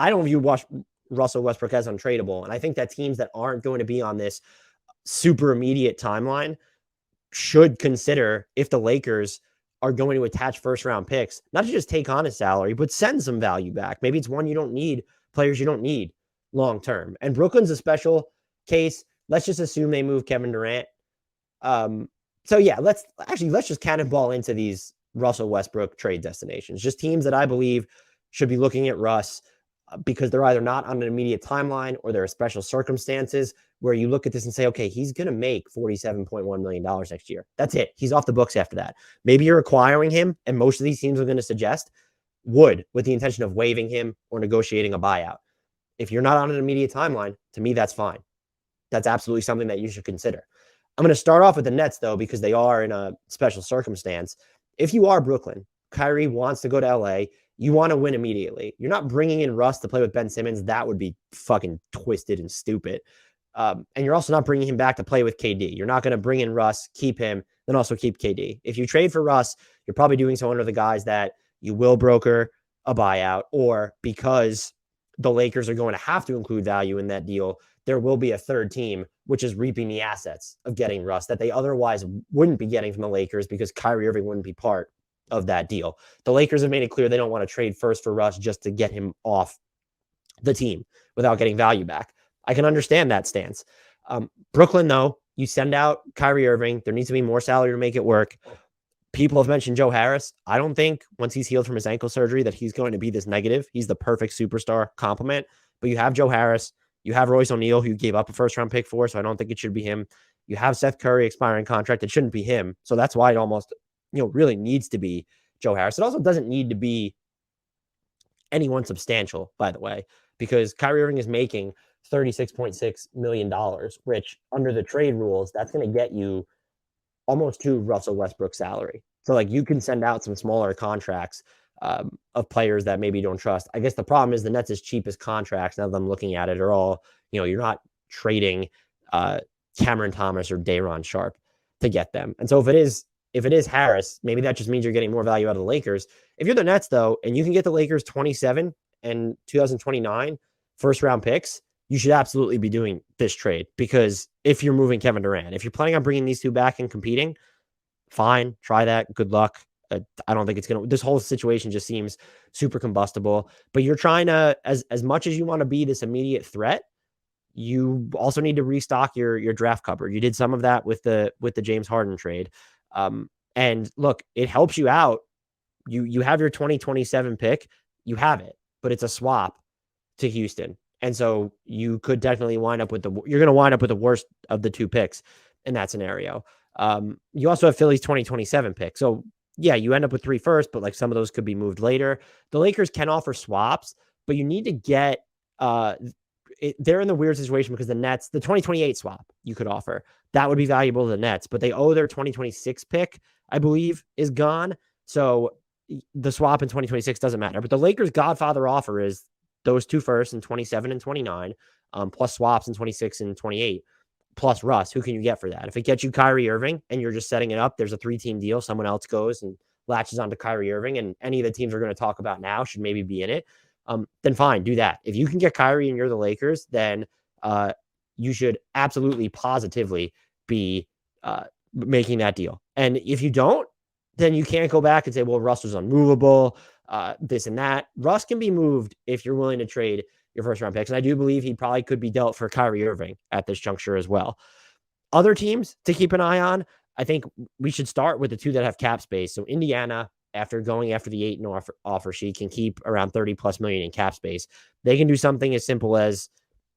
I don't view Russell Westbrook as untradeable. And I think that teams that aren't going to be on this super immediate timeline should consider if the Lakers are going to attach first round picks, not to just take on his salary, but send some value back. Maybe it's one you don't need, players you don't need long term. And Brooklyn's a special case. Let's just assume they move Kevin Durant. So yeah, let's just cannonball into these Russell Westbrook trade destinations. Just teams that I believe should be looking at Russ because they're either not on an immediate timeline or there are special circumstances where you look at this and say, okay, he's going to make $47.1 million next year. That's it. He's off the books after that. Maybe you're acquiring him, and most of these teams are going to suggest would with the intention of waiving him or negotiating a buyout. If you're not on an immediate timeline, to me, that's fine. That's absolutely something that you should consider. I'm going to start off with the Nets, though, because they are in a special circumstance. If you are Brooklyn, Kyrie wants to go to LA. You want to win immediately. You're not bringing in Russ to play with Ben Simmons. That would be fucking twisted and stupid. And you're also not bringing him back to play with KD. You're not going to bring in Russ, keep him, then also keep KD. If you trade for Russ, you're probably doing so under the guise that you will broker a buyout, or because the Lakers are going to have to include value in that deal, there will be a third team, which is reaping the assets of getting Russ that they otherwise wouldn't be getting from the Lakers because Kyrie Irving wouldn't be part of that deal. The Lakers have made it clear they don't want to trade first for Russ just to get him off the team without getting value back. I can understand that stance. Brooklyn, though, you send out Kyrie Irving. There needs to be more salary to make it work. People have mentioned Joe Harris. I don't think once he's healed from his ankle surgery that he's going to be this negative. He's the perfect superstar complement. But you have Joe Harris. You have Royce O'Neal, who you gave up a first-round pick for, so I don't think it should be him. You have Seth Curry expiring contract. It shouldn't be him. So that's why it almost, really needs to be Joe Harris. It also doesn't need to be anyone substantial, by the way, because Kyrie Irving is making $36.6 million, which under the trade rules, that's going to get you almost to Russell Westbrook's salary. So you can send out some smaller contracts of players that maybe you don't trust. I guess the problem is the Nets' cheapest contracts, now that I'm looking at it, are all, you're not trading Cameron Thomas or Day'Ron Sharpe to get them. And so if it is Harris, maybe that just means you're getting more value out of the Lakers. If you're the Nets, though, and you can get the Lakers 27 and 2029 first-round picks, you should absolutely be doing this trade, because if you're moving Kevin Durant, if you're planning on bringing these two back and competing, fine, try that. Good luck. I don't think it's going to, this whole situation just seems super combustible, but you're trying to, as much as you want to be this immediate threat, you also need to restock your draft cupboard. You did some of that with the James Harden trade. And look, it helps you out. You have your 2027 pick, you have it, but it's a swap to Houston. And so you could definitely wind up with you're going to wind up with the worst of the two picks in that scenario. You also have Philly's 2027 pick. So yeah, you end up with 3 first, but some of those could be moved later. The Lakers can offer swaps, but you need to get, they're in the weird situation because the Nets, the 2028 swap you could offer, that would be valuable to the Nets, but they owe their 2026 pick, I believe, is gone. So the swap in 2026 doesn't matter. But the Lakers' Godfather offer is those 2 firsts in 27 and 29, plus swaps in 26 and 28, plus Russ. Who can you get for that? If it gets you Kyrie Irving and you're just setting it up, there's a 3-team deal. Someone else goes and latches onto Kyrie Irving, and any of the teams we're going to talk about now should maybe be in it. Then fine, do that. If you can get Kyrie and you're the Lakers, then you should absolutely positively be making that deal. And if you don't, then you can't go back and say, well, Russ was unmovable, this and that. Russ can be moved if you're willing to trade your first round picks. And I do believe he probably could be dealt for Kyrie Irving at this juncture as well. Other teams to keep an eye on, I think we should start with the 2 that have cap space. So Indiana, after going after the 8 offer sheet, can keep around 30 plus million in cap space. They can do something as simple as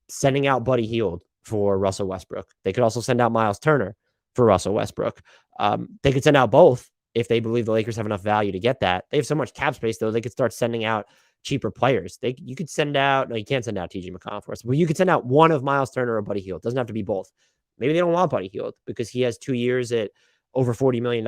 sending out Buddy Hield for Russell Westbrook. They could also send out Miles Turner for Russell Westbrook. They could send out both if they believe the Lakers have enough value to get that. They have so much cap space, though, they could start sending out cheaper players. You could send out, no, you can't send out TJ McConnell for us, but you could send out one of Miles Turner or Buddy Hield. It doesn't have to be both. Maybe they don't want Buddy Hield because he has 2 years at over $40 million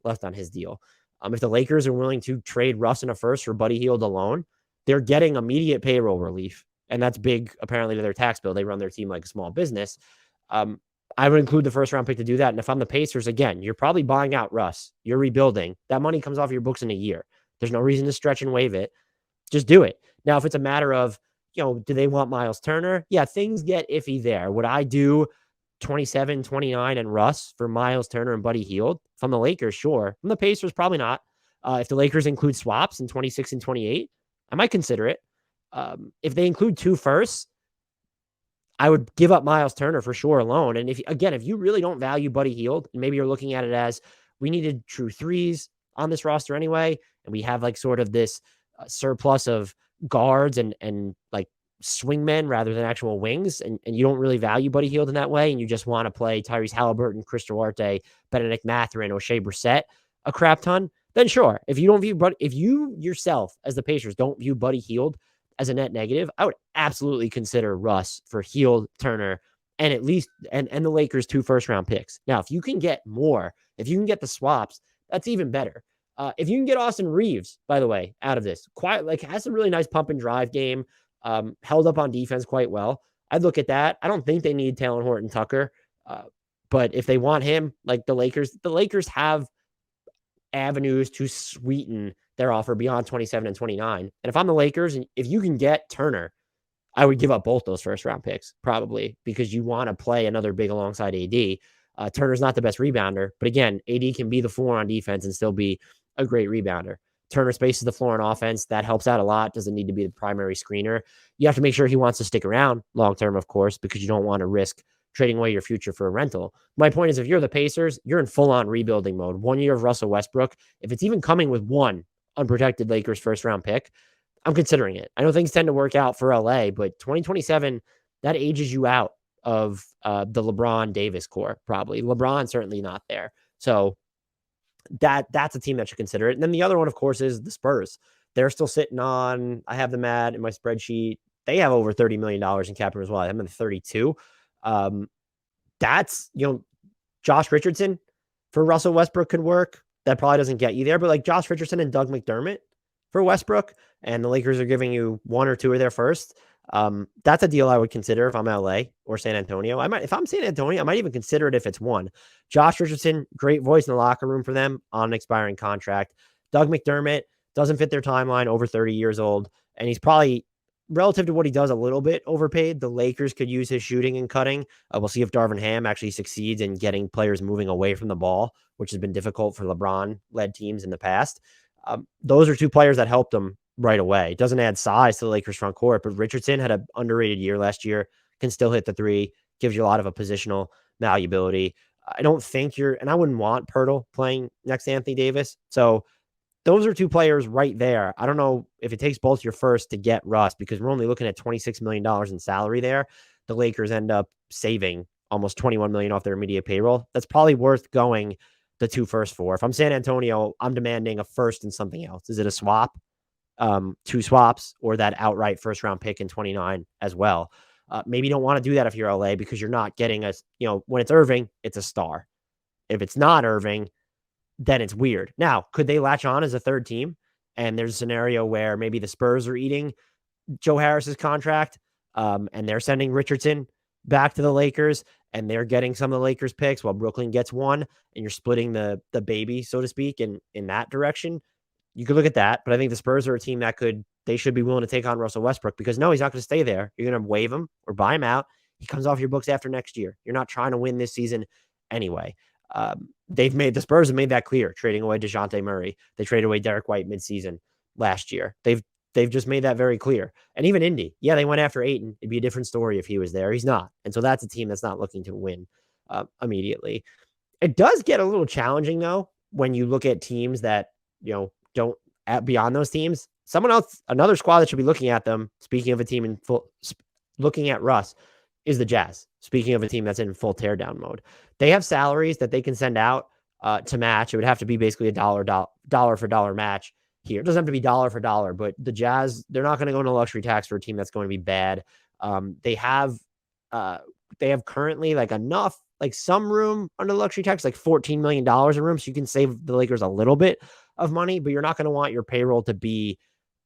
left on his deal. If the Lakers are willing to trade Russ in a first for Buddy Hield alone, they're getting immediate payroll relief. And that's big, apparently, to their tax bill. They run their team like a small business. I would include the first round pick to do that. And if I'm the Pacers, again, you're probably buying out Russ. You're rebuilding. That money comes off your books in a year. There's no reason to stretch and waive it. Just do it. Now, if it's a matter of do they want Miles Turner? Yeah, things get iffy there. Would I do 27, 29, and Russ for Miles Turner and Buddy Hield? From the Lakers, sure. From the Pacers, probably not. If the Lakers include swaps in 26 and 28, I might consider it. If they include 2 firsts, I would give up Miles Turner for sure alone. And if you really don't value Buddy Hield, and maybe you're looking at it as we needed true threes on this roster anyway, and we have like sort of this surplus of guards and like swingmen rather than actual wings, and you don't really value Buddy Hield in that way, and you just want to play Tyrese Halliburton, Chris Duarte, Benedict Mathurin, O'Shea Brissett a crap ton, then sure. If you yourself as the Pacers don't view Buddy Hield as a net negative, I would absolutely consider Russ for Hield, Turner, and at least and the Lakers 2 first-round picks. Now, if you can get more, if you can get the swaps, that's even better. If you can get Austin Reeves, by the way, out of this, has a really nice pump and drive game, held up on defense quite well. I'd look at that. I don't think they need Talen Horton-Tucker, but if they want him, like the Lakers have avenues to sweeten their offer beyond 27 and 29. And if I'm the Lakers, and if you can get Turner, I would give up both those first round picks probably because you want to play another big alongside AD. Turner's not the best rebounder, but again, AD can be the 4 on defense and still be a great rebounder. Turner spaces the floor on offense. That helps out a lot. Doesn't need to be the primary screener. You have to make sure he wants to stick around long term, of course, because you don't want to risk trading away your future for a rental. My point is, if you're the Pacers, you're in full-on rebuilding mode. 1 year of Russell Westbrook. If it's even coming with 1 unprotected Lakers first-round pick, I'm considering it. I know things tend to work out for LA, but 2027, that ages you out of the LeBron Davis core, probably. LeBron certainly not there. So that's a team that should consider it. And then the other one, of course, is the Spurs. They're still sitting on, I have them in my spreadsheet. They have over $30 million in cap room as well. I'm at 32. That's, Josh Richardson for Russell Westbrook could work. That probably doesn't get you there, but like Josh Richardson and Doug McDermott for Westbrook, and the Lakers are giving you 1 or 2 of their first. That's a deal I would consider if I'm LA or San Antonio. If I'm San Antonio, I might even consider it if it's 1. Josh Richardson, great voice in the locker room for them on an expiring contract. Doug McDermott doesn't fit their timeline, over 30 years old, and he's probably, relative to what he does, a little bit overpaid. The Lakers could use his shooting and cutting. We'll see if Darvin Ham actually succeeds in getting players moving away from the ball, which has been difficult for LeBron-led teams in the past. Those are 2 players that helped them right away. It doesn't add size to the Lakers front court, but Richardson had an underrated year last year, can still hit the 3, gives you a lot of a positional malleability. I don't think and I wouldn't want Pirtle playing next to Anthony Davis. So those are 2 players right there. I don't know if it takes both your first to get Russ, because we're only looking at $26 million in salary there. The Lakers end up saving almost $21 million off their immediate payroll. That's probably worth going the 2 first for. If I'm San Antonio, I'm demanding a first and something else. Is it a swap? 2 swaps, or that outright first round pick in 29 as well. Maybe you don't want to do that if you're LA, because you're not getting when it's Irving, it's a star. If it's not Irving, then it's weird. Now, could they latch on as a 3rd team? And there's a scenario where maybe the Spurs are eating Joe Harris's contract, and they're sending Richardson back to the Lakers, and they're getting some of the Lakers picks while Brooklyn gets 1, and you're splitting the baby, so to speak, in that direction. You could look at that, but I think the Spurs are a team that they should be willing to take on Russell Westbrook, because no, he's not going to stay there. You're going to waive him or buy him out. He comes off your books after next year. You're not trying to win this season anyway. The Spurs have made that clear, trading away DeJounte Murray. They traded away Derek White midseason last year. They've just made that very clear. And even Indy, yeah, they went after Ayton. It'd be a different story if he was there. He's not. And so that's a team that's not looking to win immediately. It does get a little challenging, though, when you look at teams that, don't beyond those teams. Someone else, another squad that should be looking at them, speaking of a team looking at Russ, is the Jazz. Speaking of a team that's in full teardown mode. They have salaries that they can send out to match. It would have to be basically a dollar for dollar match here. It doesn't have to be dollar for dollar, but the Jazz, they're not going to go into luxury tax for a team that's going to be bad. They have currently enough, some room under luxury tax, $14 million in room. So you can save the Lakers a little bit of money, but you're not going to want your payroll to be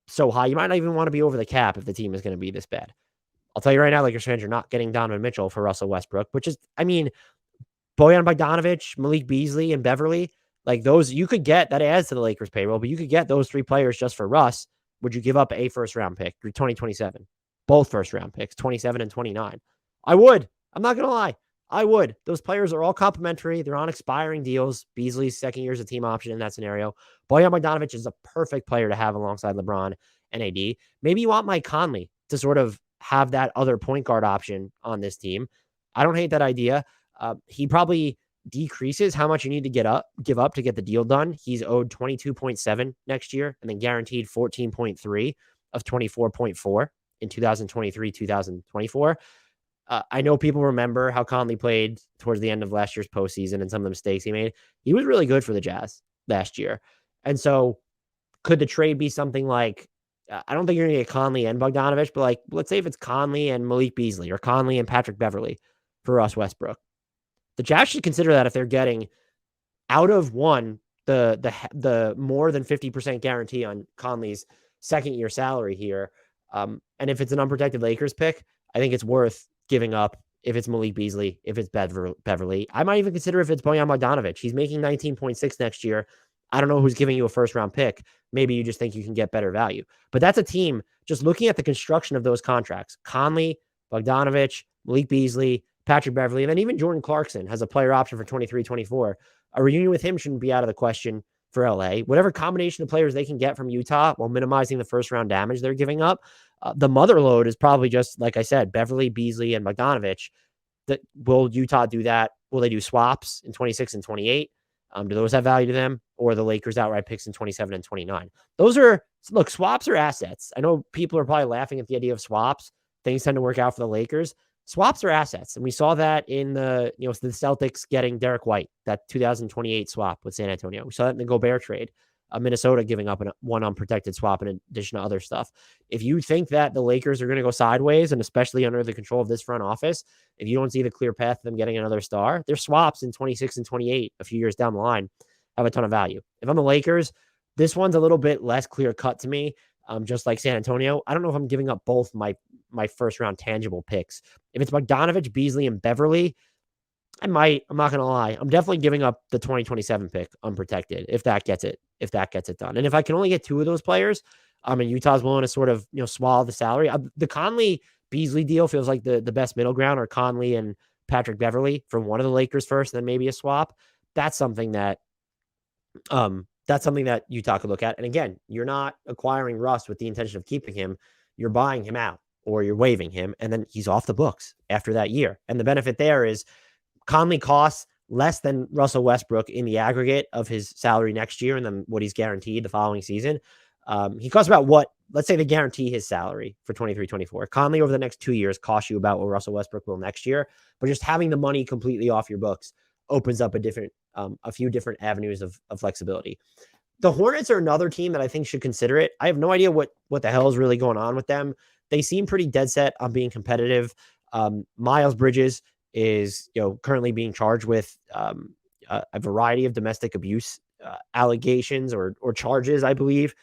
so high. You might not even want to be over the cap if the team is going to be this bad. I'll tell you right now, Lakers fans, you're not getting Donovan Mitchell for Russell Westbrook, which is, Bojan Bogdanovic, Malik Beasley, and Beverly, those you could get. That adds to the Lakers payroll, but you could get those 3 players just for Russ. Would you give up a first round pick through 2027? both first round picks, 27 and 29. I would. I'm not going to lie. I would. Those players are all complimentary. They're on expiring deals. Beasley's second year is a team option in that scenario. Bojan Bogdanovic is a perfect player to have alongside LeBron and AD. Maybe you want Mike Conley to sort of have that other point guard option on this team. I don't hate that idea. He probably decreases how much you need to give up to get the deal done. He's owed 22.7 next year and then guaranteed 14.3 of 24.4 in 2023, 2024. I know people remember how Conley played towards the end of last year's postseason and some of the mistakes he made. He was really good for the Jazz last year. And so could the trade be something like, I don't think you're going to get Conley and Bogdanovic, but like, let's say if it's Conley and Malik Beasley or Conley and Patrick Beverley for Russ Westbrook. The Jazz should consider that if they're getting out of one, the more than 50% guarantee on Conley's second year salary here. And if it's an unprotected Lakers pick, I think it's worth giving up if it's Malik Beasley, if it's Beverley. I might even consider if it's Bojan Bogdanovic. He's making 19.6 next year. I don't know who's giving you a first round pick. Maybe you just think you can get better value. But that's a team, just looking at the construction of those contracts, Conley, Bogdanovic, Malik Beasley, Patrick Beverley, and then even Jordan Clarkson has a player option for 23-24. A reunion with him shouldn't be out of the question for LA. Whatever combination of players they can get from Utah while minimizing the first round damage they're giving up, the mother load is probably just, like I said, Beverley, Beasley, and Bogdanovic. Will Utah do that? Will they do swaps in 26 and 28? Do those have value to them? Or the Lakers outright picks in 27 and 29? Swaps are assets. I know people are probably laughing at the idea of swaps. Things tend to work out for the Lakers. Swaps are assets. And we saw that in the Celtics getting Derek White, that 2028 swap with San Antonio. We saw that in the Gobert trade. Minnesota giving up one unprotected swap in addition to other stuff. If you think that the Lakers are going to go sideways, and especially under the control of this front office, if you don't see the clear path to them getting another star, their swaps in 26 and 28, a few years down the line, have a ton of value. If I'm the Lakers, this one's a little bit less clear cut to me. Just like San Antonio, I don't know if I'm giving up both my first round tangible picks. If it's Bogdanovic, Beasley, and Beverley, I'm not going to lie. I'm definitely giving up the 2027 pick unprotected if that gets it done. And if I can only get two of those players, and Utah's willing to sort of, swallow the salary. The Conley Beasley deal feels like the best middle ground, or Conley and Patrick Beverley from one of the Lakers first, then maybe a swap. That's something that Utah could look at. And again, you're not acquiring Russ with the intention of keeping him. You're buying him out or you're waiving him, and then he's off the books after that year. And the benefit there is Conley costs less than Russell Westbrook in the aggregate of his salary next year and then what he's guaranteed the following season. He costs about let's say they guarantee his salary for 23-24. Conley over the next 2 years costs you about what Russell Westbrook will next year, but just having the money completely off your books opens up a few different avenues of flexibility. The Hornets are another team that I think should consider it. I have no idea what the hell is really going on with them. They seem pretty dead set on being competitive. Miles Bridges is currently being charged with a variety of domestic abuse allegations or charges, I believe.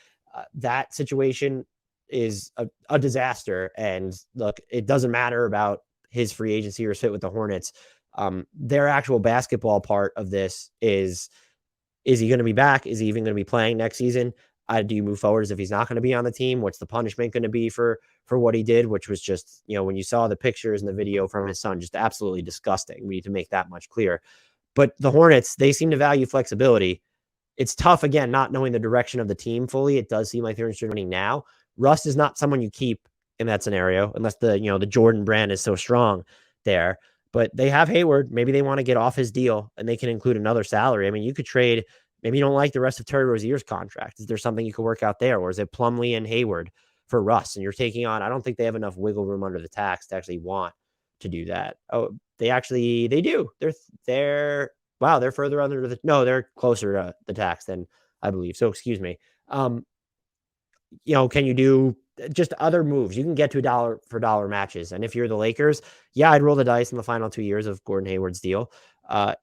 That situation is a disaster. And look, it doesn't matter about his free agency or his fit with the Hornets. Their actual basketball part of this is he going to be back? Is he even going to be playing next season? Do you move forward as if he's not going to be on the team? What's the punishment going to be for what he did, which was just, when you saw the pictures and the video from his son, just absolutely disgusting. We need to make that much clear. But the Hornets, they seem to value flexibility. It's tough, again, not knowing the direction of the team fully. It does seem like they're interested in winning now. Russ is not someone you keep in that scenario, unless the Jordan brand is so strong there. But they have Hayward. Maybe they want to get off his deal and they can include another salary. I mean, you could trade. Maybe you don't like the rest of Terry Rozier's contract. Is there something you could work out there? Or is it Plumlee and Hayward for Russ? And you're taking on, I don't think they have enough wiggle room under the tax to actually want to do that. Oh, they do. They're further under they're closer to the tax than I believe. So excuse me. Can you do just other moves? You can get to dollar for dollar matches. And if you're the Lakers, I'd roll the dice in the final 2 years of Gordon Hayward's deal.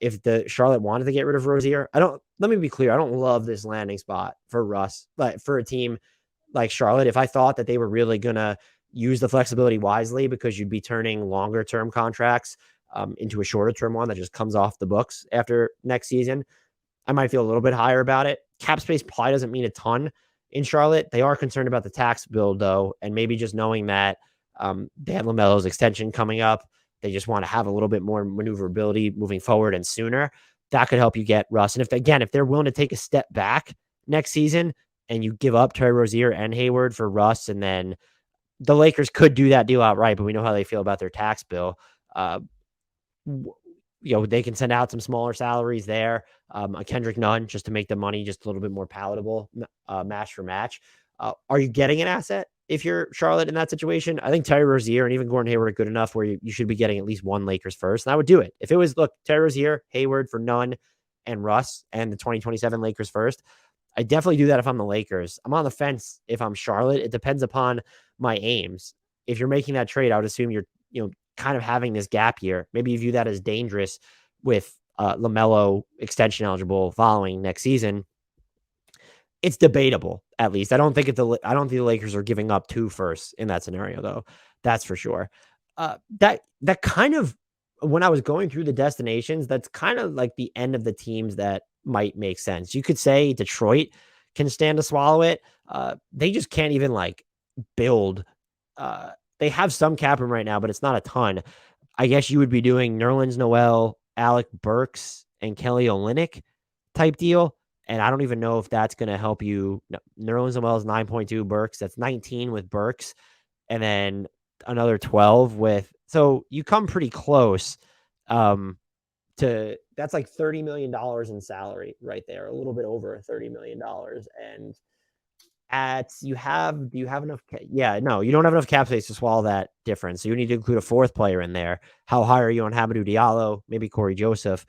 If the Charlotte wanted to get rid of Rozier, let me be clear. I don't love this landing spot for Russ, but for a team like Charlotte, if I thought that they were really going to use the flexibility wisely, because you'd be turning longer term contracts into a shorter term one that just comes off the books after next season, I might feel a little bit higher about it. Cap space probably doesn't mean a ton in Charlotte. They are concerned about the tax bill though. And maybe just knowing that They have LaMelo's extension coming up. They just want to have a little bit more maneuverability moving forward and sooner. That could help you get Russ. And if they're willing to take a step back next season and you give up Terry Rozier and Hayward for Russ, and then the Lakers could do that deal outright, but we know how they feel about their tax bill. Uh, they can send out some smaller salaries there. A Kendrick Nunn just to make the money just a little bit more palatable, match for match. Are you getting an asset if you're Charlotte in that situation? I think Terry Rozier and even Gordon Hayward are good enough where you should be getting at least one Lakers first. And I would do it. If it was, look, Terry Rozier, Hayward for Nunn and Russ and the 2027 Lakers first, I definitely do that if I'm the Lakers. I'm on the fence if I'm Charlotte. It depends upon my aims. If you're making that trade, I would assume you're, kind of having this gap year. Maybe you view that as dangerous with LaMelo extension eligible following next season. It's debatable, at least. I don't think the Lakers are giving up 2 firsts in that scenario, though. That's for sure. That kind of, when I was going through the destinations, that's kind of like the end of the teams that might make sense. You could say Detroit can stand to swallow it. They just can't even build. They have some cap room right now, but it's not a ton. I guess you would be doing Nerlens Noel, Alec Burks, and Kelly Olynyk type deal. And I don't even know if that's going to help you. No, Nerlens Noel is 9.2 Burks. That's 19 with Burks. And then another 12 with. So you come pretty close that's like $30 million in salary right there. A little bit over $30 million. And do you have enough? Yeah, no, you don't have enough cap space to swallow that difference. So you need to include a 4th player in there. How high are you on Hamidou Diallo? Maybe Corey Joseph.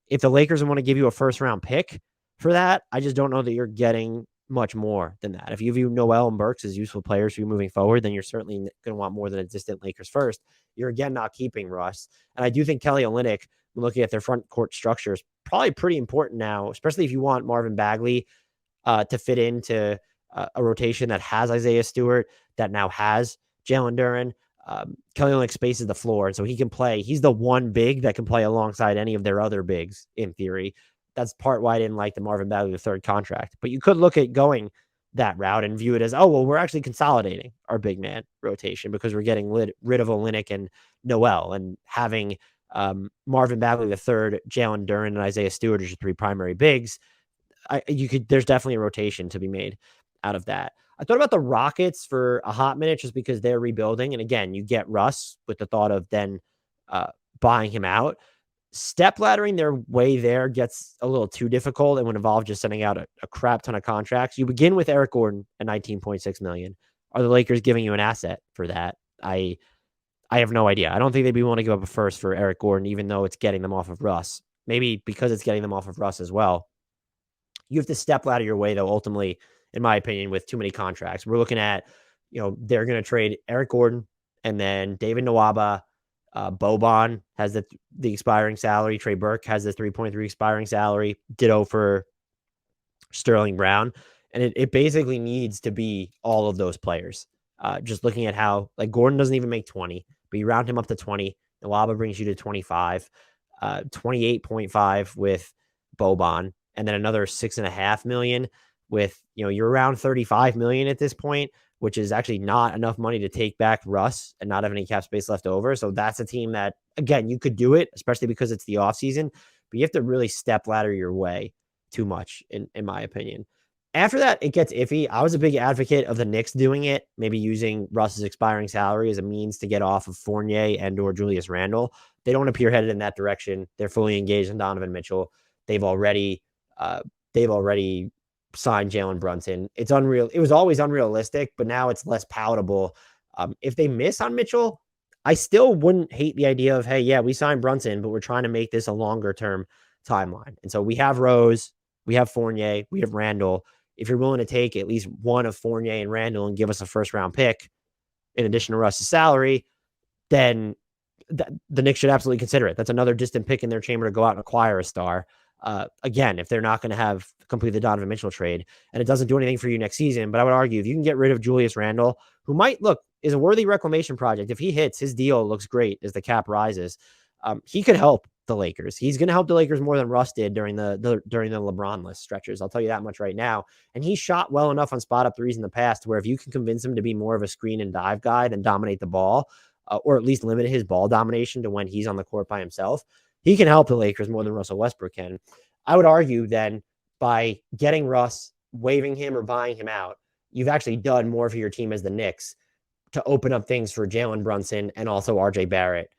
If the Lakers want to give you a 1st-round pick for that, I just don't know that you're getting much more than that. If you view Noel and Burks as useful players for you moving forward, then you're certainly going to want more than a distant Lakers first. You're again not keeping Russ. And I do think Kelly Olynyk, looking at their front court structure, is probably pretty important now, especially if you want Marvin Bagley to fit into a rotation that has Isaiah Stewart, that now has Jalen Duren. Kelly Olynyk spaces the floor, so he can play. He's the one big that can play alongside any of their other bigs, in theory. That's part why I didn't like the Marvin Bagley III contract. But you could look at going that route and view it as, we're actually consolidating our big man rotation because we're getting rid of Olynyk and Noel and having Marvin Bagley III, Jalen Duren, and Isaiah Stewart as your 3 primary bigs. There's definitely a rotation to be made out of that. I thought about the Rockets for a hot minute just because they're rebuilding. And again, you get Russ with the thought of then buying him out. Step laddering their way there gets a little too difficult and would involve just sending out a crap ton of contracts. You begin with Eric Gordon at $19.6 million. Are the Lakers giving you an asset for that? I have no idea. I don't think they'd be willing to give up a 1st for Eric Gordon, even though it's getting them off of Russ. Maybe because it's getting them off of Russ as well. You have to step ladder your way, though, ultimately, in my opinion, with too many contracts. We're looking at, they're going to trade Eric Gordon and then David Nwaba. Boban has the expiring salary. Trey Burke has the 3.3 expiring salary. Ditto for Sterling Brown. And it basically needs to be all of those players. Just looking at how, Gordon doesn't even make 20, but you round him up to 20. Nwaba brings you to 25, 28.5 with Boban, and then another $6.5 million with, you're around 35 million at this point, which is actually not enough money to take back Russ and not have any cap space left over. So that's a team that, again, you could do it, especially because it's the offseason, but you have to really step ladder your way too much, in my opinion. After that, it gets iffy. I was a big advocate of the Knicks doing it, maybe using Russ's expiring salary as a means to get off of Fournier and or Julius Randle. They don't appear headed in that direction. They're fully engaged in Donovan Mitchell. They've already signed Jalen Brunson. It's unreal. It was always unrealistic, but now it's less palatable. If they miss on Mitchell, I still wouldn't hate the idea of, hey, yeah, we signed Brunson, but we're trying to make this a longer term timeline. And so we have Rose, we have Fournier, we have Randall. If you're willing to take at least one of Fournier and Randall and give us a 1st-round pick in addition to Russ's salary, then the Knicks should absolutely consider it. That's another distant pick in their chamber to go out and acquire a star. Again, if they're not going to have complete the Donovan Mitchell trade, and it doesn't do anything for you next season, but I would argue if you can get rid of Julius Randle, who is a worthy reclamation project. If he hits, his deal looks great as the cap rises. He could help the Lakers. He's going to help the Lakers more than Russ did during the LeBron-less stretches. I'll tell you that much right now. And he shot well enough on spot up threes in the past where if you can convince him to be more of a screen and dive guy and dominate the ball, or at least limit his ball domination to when he's on the court by himself, he can help the Lakers more than Russell Westbrook can. I would argue then by getting Russ, waiving him or buying him out, you've actually done more for your team as the Knicks to open up things for Jalen Brunson and also RJ Barrett,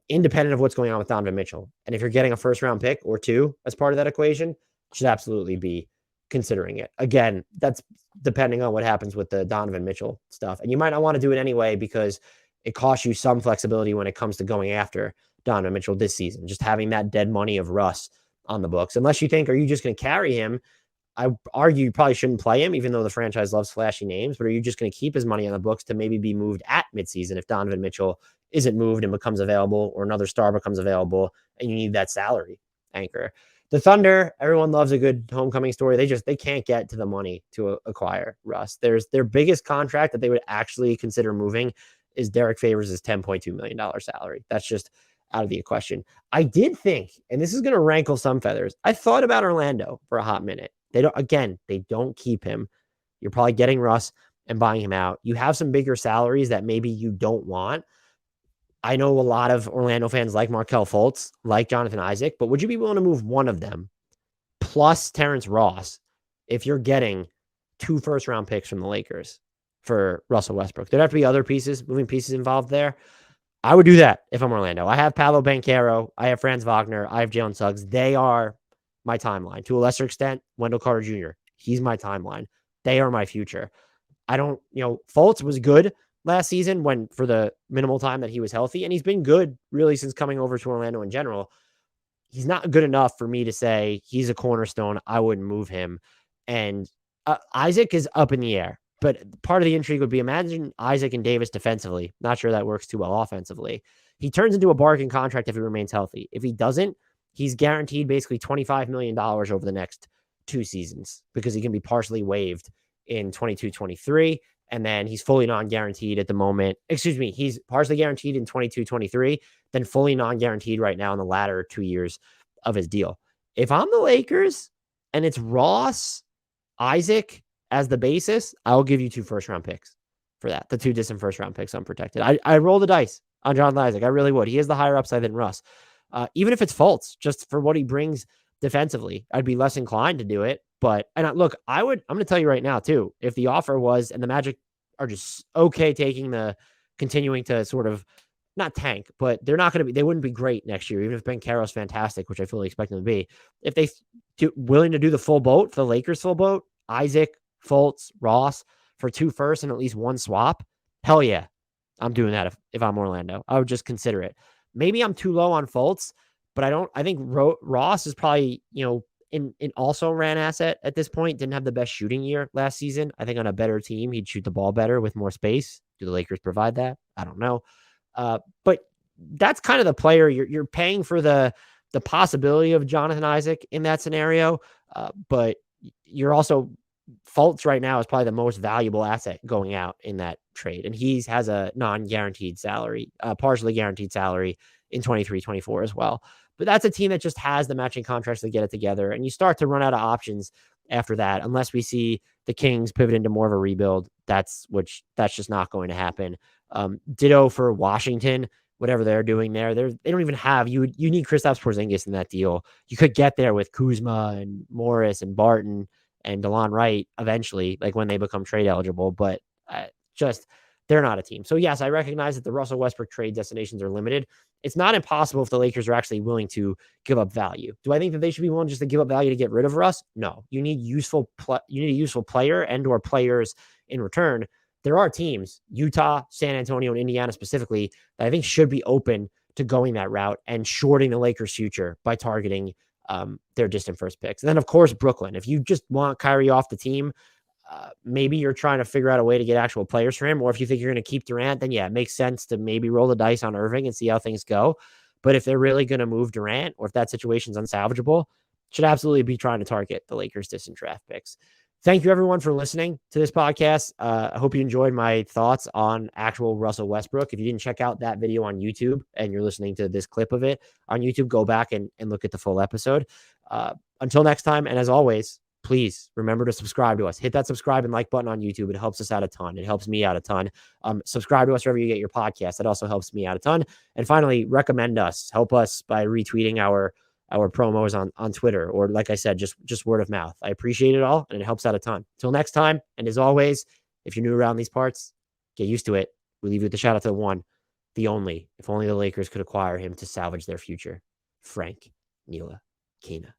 independent of what's going on with Donovan Mitchell. And if you're getting a first round pick or two as part of that equation, you should absolutely be considering it. Again, that's depending on what happens with the Donovan Mitchell stuff. And you might not want to do it anyway because it costs you some flexibility when it comes to going after Donovan Mitchell this season, just having that dead money of Russ on the books. Unless you think, are you just going to carry him? I argue you probably shouldn't play him, even though the franchise loves flashy names, but are you just going to keep his money on the books to maybe be moved at midseason if Donovan Mitchell isn't moved and becomes available or another star becomes available and you need that salary anchor? The Thunder, everyone loves a good homecoming story. They can't get to the money to acquire Russ. Their biggest contract that they would actually consider moving is Derek Favors' $10.2 million salary. That's just out of the question. I did think, and this is going to rankle some feathers, I thought about Orlando for a hot minute. They don't keep him. You're probably getting Russ and buying him out. You have some bigger salaries that maybe you don't want. I know a lot of Orlando fans like Markelle Fultz, like Jonathan Isaac, but would you be willing to move one of them plus Terrence Ross if you're getting 2 first-round picks from the Lakers for Russell Westbrook? There'd have to be other moving pieces involved there. I would do that if I'm Orlando. I have Paolo Banchero. I have Franz Wagner. I have Jalen Suggs. They are my timeline. To a lesser extent, Wendell Carter Jr. He's my timeline. They are my future. Fultz was good last season for the minimal time that he was healthy, and he's been good really since coming over to Orlando in general. He's not good enough for me to say he's a cornerstone. I wouldn't move him. And Isaac is up in the air. But part of the intrigue would be imagine Isaac and Davis defensively. Not sure that works too well offensively. He turns into a bargain contract if he remains healthy. If he doesn't, he's guaranteed basically $25 million over the next 2 seasons because he can be partially waived in 22-23. And then he's fully non-guaranteed at the moment. He's partially guaranteed in 22-23, then fully non-guaranteed right now in the latter 2 years of his deal. If I'm the Lakers and it's Ross, Isaac as the basis, I'll give you 2 first-round picks for that. The 2 distant first-round picks unprotected. I roll the dice on Jonathan Isaac. I really would. He has the higher upside than Russ. Even if it's Fultz, just for what he brings defensively, I'd be less inclined to do it. But, I'm going to tell you right now too, if the offer was, and the Magic are just okay continuing to sort of not tank, but they wouldn't be great next year, even if Banchero's fantastic, which I fully expect them to be. If they willing to do the full boat, for the Lakers full boat, Isaac, Fultz, Ross for 2 firsts and at least 1 swap, hell yeah, I'm doing that if I'm Orlando. I would just consider it. Maybe I'm too low on Fultz, but I think Ross is probably, in also ran asset at this point. Didn't have the best shooting year last season. I think on a better team, he'd shoot the ball better with more space. Do the Lakers provide that? I don't know. But that's kind of the player you're paying for the possibility of Jonathan Isaac in that scenario. But you're also Fultz right now is probably the most valuable asset going out in that trade. And he has a non-guaranteed salary, partially guaranteed salary in 23-24 as well. But that's a team that just has the matching contracts to get it together. And you start to run out of options after that, unless we see the Kings pivot into more of a rebuild. That's just not going to happen. Ditto for Washington, whatever they're doing there. They don't even have, you need Kristaps Porzingis in that deal. You could get there with Kuzma and Morris and Barton and DeLon Wright eventually, like when they become trade eligible, but they're not a team. So yes, I recognize that the Russell Westbrook trade destinations are limited. It's not impossible if the Lakers are actually willing to give up value. Do I think that they should be willing just to give up value to get rid of Russ? No, you need a useful player and or players in return. There are teams, Utah, San Antonio, and Indiana specifically, that I think should be open to going that route and shorting the Lakers' future by targeting their distant first picks. And then, of course, Brooklyn. If you just want Kyrie off the team, maybe you're trying to figure out a way to get actual players for him. Or if you think you're going to keep Durant, then yeah, it makes sense to maybe roll the dice on Irving and see how things go. But if they're really going to move Durant, or if that situation's unsalvageable, should absolutely be trying to target the Lakers' distant draft picks. Thank you, everyone, for listening to this podcast. I hope you enjoyed my thoughts on actual Russell Westbrook. If you didn't check out that video on YouTube and you're listening to this clip of it on YouTube, go back and look at the full episode. Until next time, and as always, please remember to subscribe to us. Hit that subscribe and like button on YouTube. It helps us out a ton. It helps me out a ton. Subscribe to us wherever you get your podcast. That also helps me out a ton. And finally, recommend us. Help us by retweeting our promos on Twitter, or like I said, just word of mouth. I appreciate it all, and it helps out a ton. Till next time, and as always, if you're new around these parts, get used to it. We leave you with the shout out to the one, the only, if only the Lakers could acquire him to salvage their future, Frank Ntilikina.